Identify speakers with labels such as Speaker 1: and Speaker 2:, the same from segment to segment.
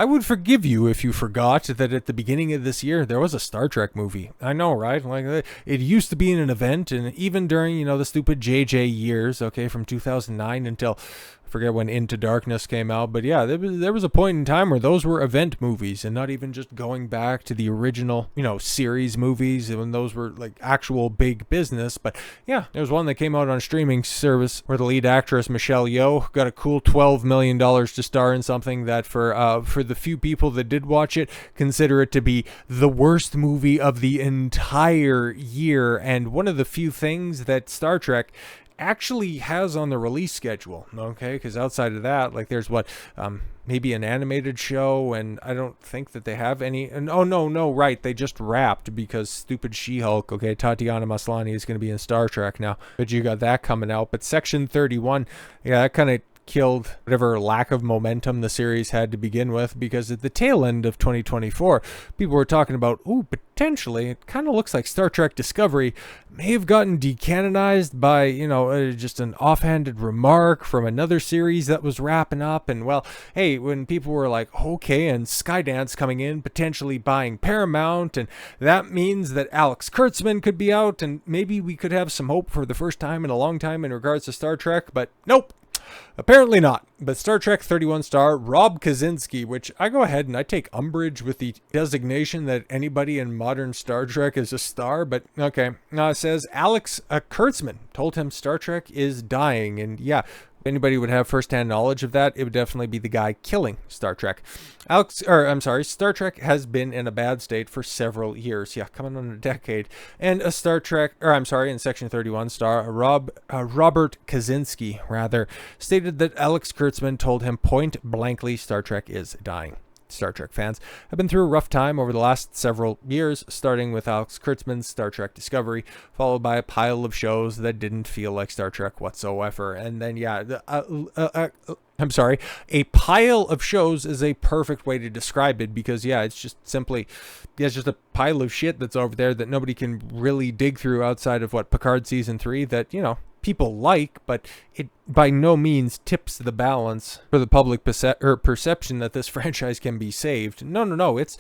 Speaker 1: I would forgive you if you forgot that at the beginning of this year, there was a Star Trek movie. I know, right? Like, it used to be an event, and even during, the stupid JJ years, okay, from 2009 until, I forget when Into Darkness came out, but yeah, there was a point in time where those were event movies and not even just going back to the original, series movies when those were like actual big business. But yeah, there was one that came out on a streaming service where the lead actress, Michelle Yeoh, got a cool $12 million to star in something that for the few people that did watch it, consider it to be the worst movie of the entire year, and one of the few things that Star Trek actually has on the release schedule, okay? Because outside of that, like, there's maybe an animated show, and I don't think that they have any. And oh no, right, they just wrapped because stupid She-Hulk, okay? Tatiana Maslany is going to be in Star Trek now, but you got that coming out. But Section 31, yeah, that kind of killed whatever lack of momentum the series had to begin with, because at the tail end of 2024, people were talking about, potentially, it kind of looks like Star Trek Discovery may have gotten decanonized by, just an offhanded remark from another series that was wrapping up. And well, hey, when people were like, okay, and Skydance coming in, potentially buying Paramount, and that means that Alex Kurtzman could be out, and maybe we could have some hope for the first time in a long time in regards to Star Trek, but nope. Apparently not. But Star Trek 31 star Rob Kazinsky, which I go ahead and I take umbrage with the designation that anybody in modern Star Trek is a star, but okay. Says Alex Kurtzman told him Star Trek is dying, and yeah, if anybody would have firsthand knowledge of that, it would definitely be the guy killing Star Trek. Star Trek has been in a bad state for several years. Yeah, coming on a decade. And in Section 31 star Robert Kazinsky, stated that Alex Kurtzman told him point blankly Star Trek is dying. Star Trek fans have been through a rough time over the last several years, starting with Alex Kurtzman's Star Trek Discovery, followed by a pile of shows that didn't feel like Star Trek whatsoever. And then, a pile of shows is a perfect way to describe it, because, it's just a pile of shit that's over there that nobody can really dig through outside of Picard Season 3 that, people like, but it by no means tips the balance for the public perception that this franchise can be saved. No, it's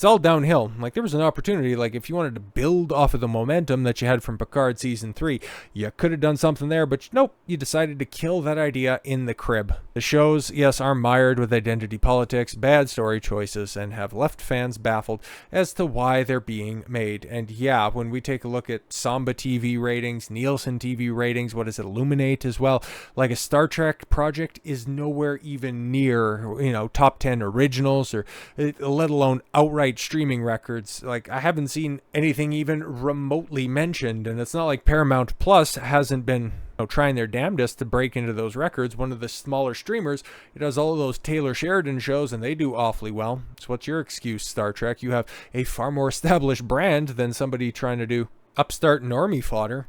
Speaker 1: all downhill. Like, there was an opportunity, like, if you wanted to build off of the momentum that you had from Picard Season 3, you could have done something there, but nope, you decided to kill that idea in the crib. The shows, yes, are mired with identity politics, bad story choices, and have left fans baffled as to why they're being made. And yeah, when we take a look at Samba TV ratings, Nielsen TV ratings, Illuminate as well, like, a Star Trek project is nowhere even near, top 10 originals, or let alone outright streaming records. Like, I haven't seen anything even remotely mentioned, and it's not like Paramount Plus hasn't been trying their damnedest to break into those records. One of the smaller streamers, it does all of those Taylor Sheridan shows, and they do awfully well. So what's your excuse, Star Trek? You have a far more established brand than somebody trying to do upstart normie fodder.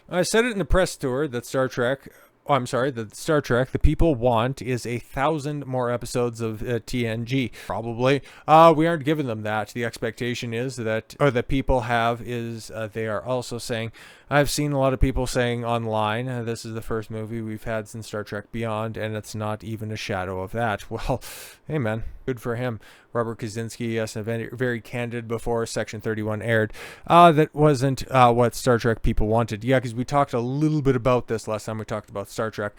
Speaker 1: I said it in the press tour that Star Trek, the people want is 1,000 more episodes of TNG. Probably. We aren't giving them that. The expectation is that people have is they are also saying, I've seen a lot of people saying online, this is the first movie we've had since Star Trek Beyond, and it's not even a shadow of that. Well, hey man, good for him. Robert Kazinsky, yes, very, very candid before Section 31 aired. That wasn't what Star Trek people wanted. Yeah, because we talked a little bit about this last time we talked about Star Trek.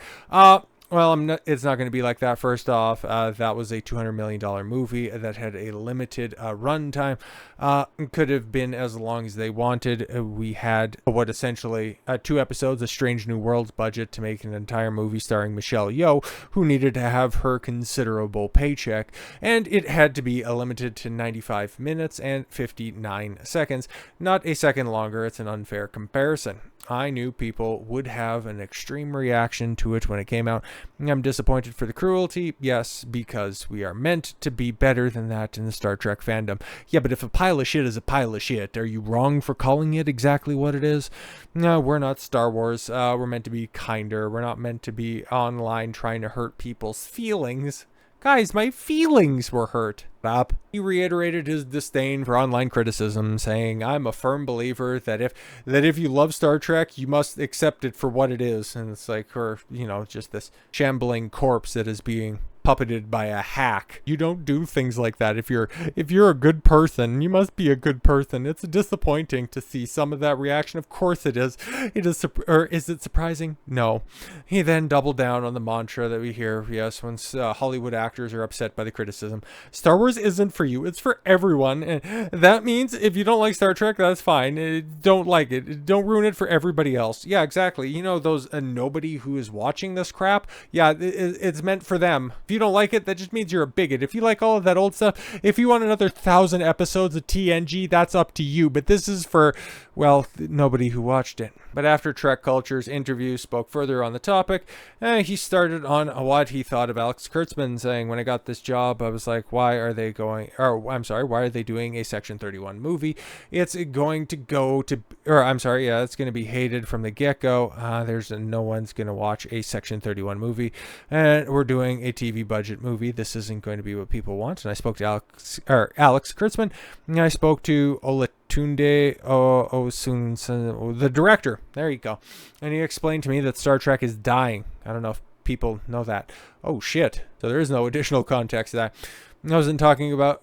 Speaker 1: Well, it's not going to be like that. First off, that was a $200 million movie that had a limited runtime. Could have been as long as they wanted. We had essentially 2 episodes, A Strange New Worlds budget to make an entire movie starring Michelle Yeoh, who needed to have her considerable paycheck. And it had to be limited to 95 minutes and 59 seconds. Not a second longer. It's an unfair comparison. I knew people would have an extreme reaction to it when it came out. I'm disappointed for the cruelty, yes, because we are meant to be better than that in the Star Trek fandom. Yeah, but if a pile of shit is a pile of shit, are you wrong for calling it exactly what it is? No, we're not Star Wars. We're meant to be kinder. We're not meant to be online trying to hurt people's feelings. Guys, my feelings were hurt. Stop. He reiterated his disdain for online criticism, saying, I'm a firm believer that if you love Star Trek, you must accept it for what it is. And it's like, just this shambling corpse that is being puppeted by a hack. You don't do things like that. If you're a good person, you must be a good person. It's disappointing to see some of that reaction. Of course it is. Or is it surprising? No. He then doubled down on the mantra that we hear, yes, when Hollywood actors are upset by the criticism. Star Wars isn't for you. It's for everyone. And that means if you don't like Star Trek, that's fine. Don't like it. Don't ruin it for everybody else. Yeah, exactly. You know, those nobody who is watching this crap, yeah, it's meant for them. If you don't like it, that just means you're a bigot. If you like all of that old stuff, if you want another 1,000 episodes of TNG, that's up to you. But this is for, well, nobody who watched it. But after Trek Culture's interview spoke further on the topic, he started on what he thought of Alex Kurtzman, saying, when I got this job, I was like, why are they doing a Section 31 movie? It's going to it's going to be hated from the get-go. There's no one's going to watch a Section 31 movie, and we're doing a TV budget movie. This isn't going to be what people want. And I spoke to Alex Kurtzman, and I spoke to Olatunde Osun, the director. There you go. And he explained to me that Star Trek is dying. I don't know if people know that. Oh, shit. So there is no additional context to that. I was talking about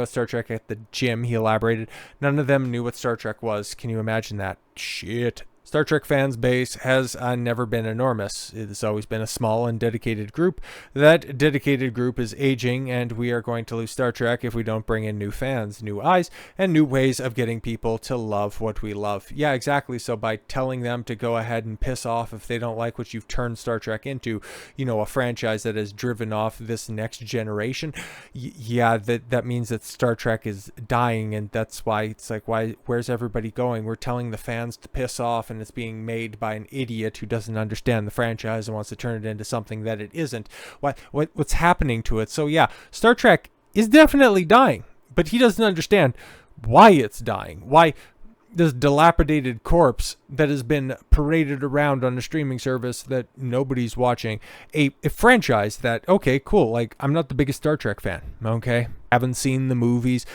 Speaker 1: Star Trek at the gym, he elaborated. None of them knew what Star Trek was. Can you imagine that? Shit. Star Trek fans base has never been enormous. It has always been a small and dedicated group. That dedicated group is aging, and we are going to lose Star Trek if we don't bring in new fans, new eyes, and new ways of getting people to love what we love. Yeah, exactly. So by telling them to go ahead and piss off if they don't like what you've turned Star Trek into, you know, a franchise that has driven off this next generation, that means that Star Trek is dying, and that's why it's like, where's everybody going? We're telling the fans to piss off, and it's being made by an idiot who doesn't understand the franchise and wants to turn it into something that it isn't. What's happening to it? So yeah, Star Trek is definitely dying, but he doesn't understand why it's dying. Why this dilapidated corpse that has been paraded around on a streaming service that nobody's watching, a franchise that, okay, cool, like, I'm not the biggest Star Trek fan, okay? Haven't seen the movies,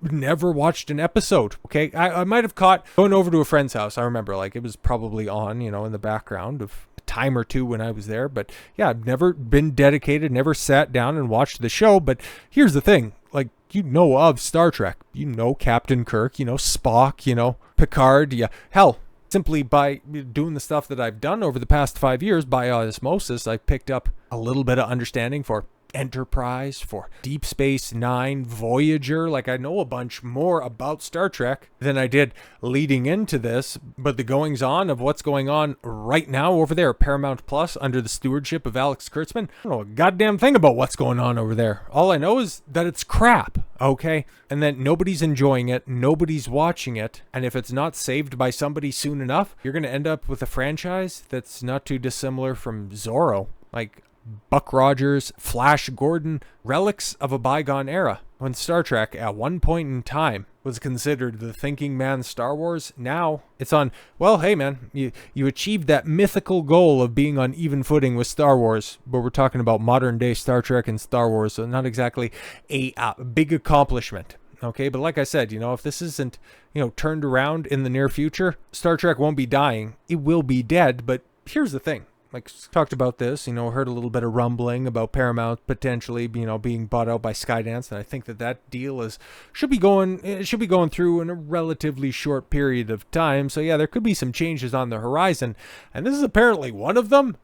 Speaker 1: never watched an episode, okay? I might have caught going over to a friend's house. I remember, like, it was probably on, you know, in the background of a time or two when I was there, but yeah, I've never been dedicated, never sat down and watched the show. But here's the thing, like, you know of Star Trek, you know Captain Kirk, you know Spock, you know Picard, yeah, hell, simply by doing the stuff that I've done over the past 5 years, by osmosis, I've picked up a little bit of understanding for Enterprise, for Deep Space Nine, Voyager. Like, I know a bunch more about Star Trek than I did leading into this, but the goings on of what's going on right now over there at Paramount Plus under the stewardship of Alex Kurtzman, I don't know a goddamn thing about what's going on over there. All I know is that it's crap, okay? And that nobody's enjoying it, nobody's watching it, and if it's not saved by somebody soon enough, you're going to end up with a franchise that's not too dissimilar from Zorro. Like, Buck Rogers, Flash Gordon, relics of a bygone era. When Star Trek, at one point in time, was considered the thinking man's Star Wars, now it's on, well, hey man, you achieved that mythical goal of being on even footing with Star Wars, but we're talking about modern day Star Trek and Star Wars, so not exactly a big accomplishment. Okay, but like I said, you know, if this isn't, you know, turned around in the near future, Star Trek won't be dying. It will be dead, but here's the thing. Like, talked about this, you know, heard a little bit of rumbling about Paramount potentially, you know, being bought out by Skydance, and I think that deal should be going through in a relatively short period of time. So yeah, there could be some changes on the horizon, and this is apparently one of them.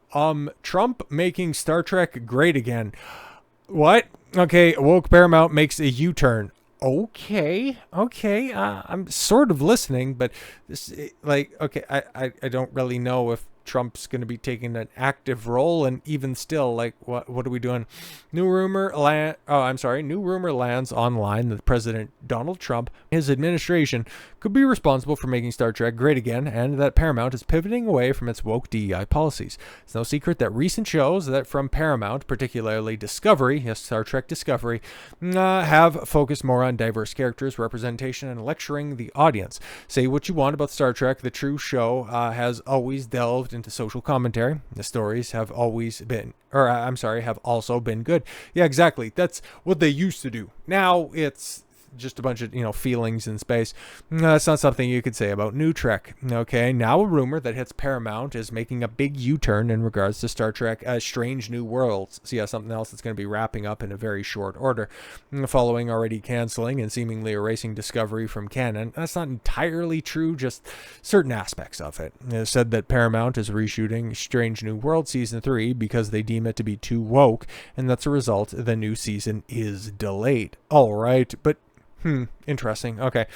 Speaker 1: Trump making Star Trek great again. What? Okay, woke Paramount makes a U-turn. Okay, I'm sort of listening, but this, like, okay, I don't really know if Trump's going to be taking an active role, and even still, like, what are we doing? New rumor lands online that President Donald Trump, his administration, could be responsible for making Star Trek great again, and that Paramount is pivoting away from its woke DEI policies. It's no secret that recent shows that from Paramount, particularly Discovery, yes, Star Trek Discovery, have focused more on diverse characters, representation, and lecturing the audience. Say what you want about Star Trek, the true show has always delved into social commentary. The stories have also been good. Yeah, exactly. That's what they used to do. Now it's just a bunch of, feelings in space. No, that's not something you could say about New Trek. Okay, now a rumor that hits Paramount is making a big U-turn in regards to Star Trek Strange New Worlds. So yeah, something else that's going to be wrapping up in a very short order. Following already canceling and seemingly erasing Discovery from canon. That's not entirely true, just certain aspects of it. It said that Paramount is reshooting Strange New World Season 3 because they deem it to be too woke, and that's a result the new season is delayed. All right, but interesting. Okay.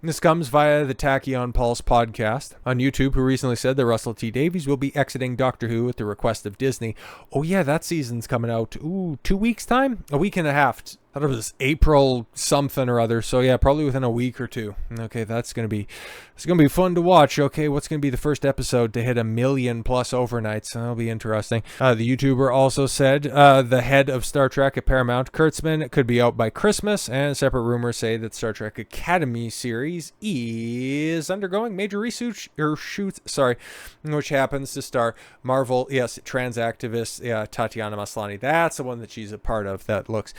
Speaker 1: This comes via the Tachyon Pulse podcast on YouTube, who recently said that Russell T Davies will be exiting Doctor Who at the request of Disney. Oh yeah, that season's coming out. 2 weeks time? A week and a half. I thought it was April something or other. So yeah, probably within a week or two. Okay, it's gonna be fun to watch. Okay, what's gonna be the first episode to hit 1 million+ overnights? That'll be interesting. The YouTuber also said the head of Star Trek at Paramount, Kurtzman, could be out by Christmas, and separate rumors say that Star Trek Academy series is undergoing major shoots, which happens to star Marvel, trans activist, Tatiana Maslany. That's the one that she's a part of. That looks,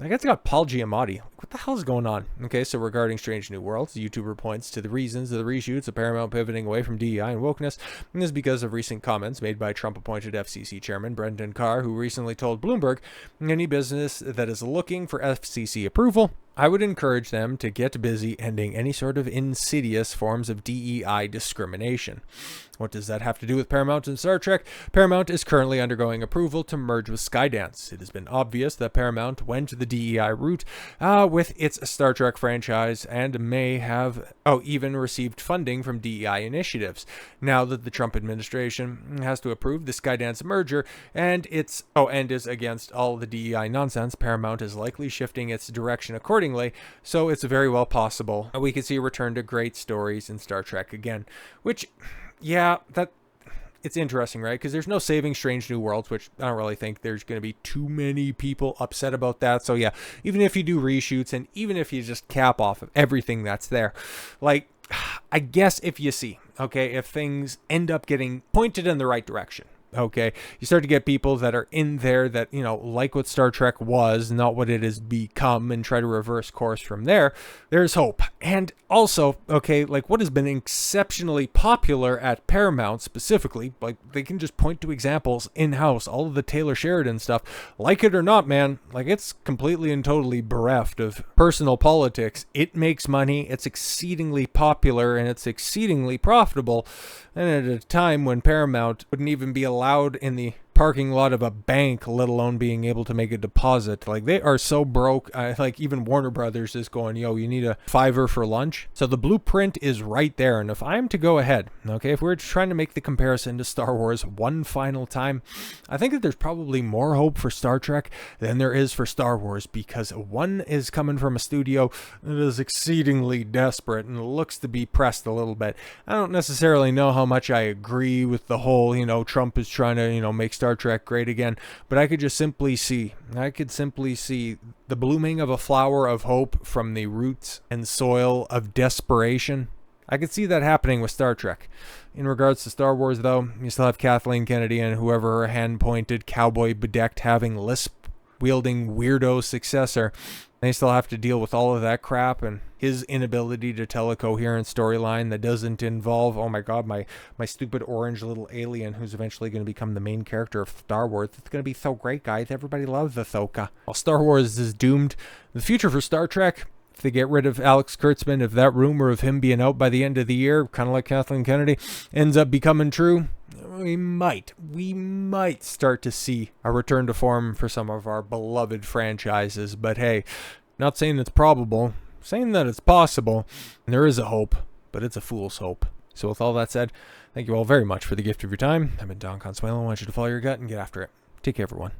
Speaker 1: I guess, it's got Paul Giamatti. What the hell is going on? Okay, so regarding Strange New Worlds, the YouTuber points to the reasons of the reshoots of Paramount pivoting away from DEI and wokeness, and this is because of recent comments made by Trump-appointed FCC chairman Brendan Carr, who recently told Bloomberg, any business that is looking for FCC approval, I would encourage them to get busy ending any sort of insidious forms of DEI discrimination. What does that have to do with Paramount and Star Trek? Paramount is currently undergoing approval to merge with Skydance. It has been obvious that Paramount went the DEI route with its Star Trek franchise and may have even received funding from DEI initiatives. Now that the Trump administration has to approve the Skydance merger and is against all the DEI nonsense, Paramount is likely shifting its direction accordingly, so it's very well possible we could see a return to great stories in Star Trek again, which, yeah, it's interesting, right? Because there's no saving Strange New Worlds, which I don't really think there's going to be too many people upset about that. So yeah, even if you do reshoots and even if you just cap off of everything that's there, like, I guess if things end up getting pointed in the right direction, okay, you start to get people that are in there that, like what Star Trek was, not what it has become, and try to reverse course from there, there's hope. And also, okay, like what has been exceptionally popular at Paramount specifically, like they can just point to examples in-house, all of the Taylor Sheridan stuff, like it or not, man, like it's completely and totally bereft of personal politics. It makes money, it's exceedingly popular, and it's exceedingly profitable, and at a time when Paramount wouldn't even be allowed in the parking lot of a bank, let alone being able to make a deposit. Like, they are so broke. Like, even Warner Brothers is going, yo, you need a $5 for lunch. So the blueprint is right there. And if I'm to go ahead, okay, if we're trying to make the comparison to Star Wars one final time, I think that there's probably more hope for Star Trek than there is for Star Wars, because one is coming from a studio that is exceedingly desperate and looks to be pressed a little bit. I don't necessarily know how much I agree with the whole, Trump is trying to, make Star Trek great again, but I could simply see the blooming of a flower of hope from the roots and soil of desperation. I could see that happening with Star Trek. In regards to Star Wars, though, you still have Kathleen Kennedy and whoever her hand-pointed, cowboy-bedecked, having lisp-wielding weirdo successor. They still have to deal with all of that crap and his inability to tell a coherent storyline that doesn't involve, oh my god, my stupid orange little alien who's eventually going to become the main character of Star Wars. It's going to be so great, guys. Everybody loves Ahsoka. While Star Wars is doomed, the future for Star Trek, if they get rid of Alex Kurtzman, if that rumor of him being out by the end of the year, kind of like Kathleen Kennedy, ends up becoming true, we might start to see a return to form for some of our beloved franchises. But hey, not saying it's probable, saying that it's possible. And there is a hope, but it's a fool's hope. So with all that said, thank you all very much for the gift of your time. I've been Don Consuelo. I want you to follow your gut and get after it. Take care, everyone.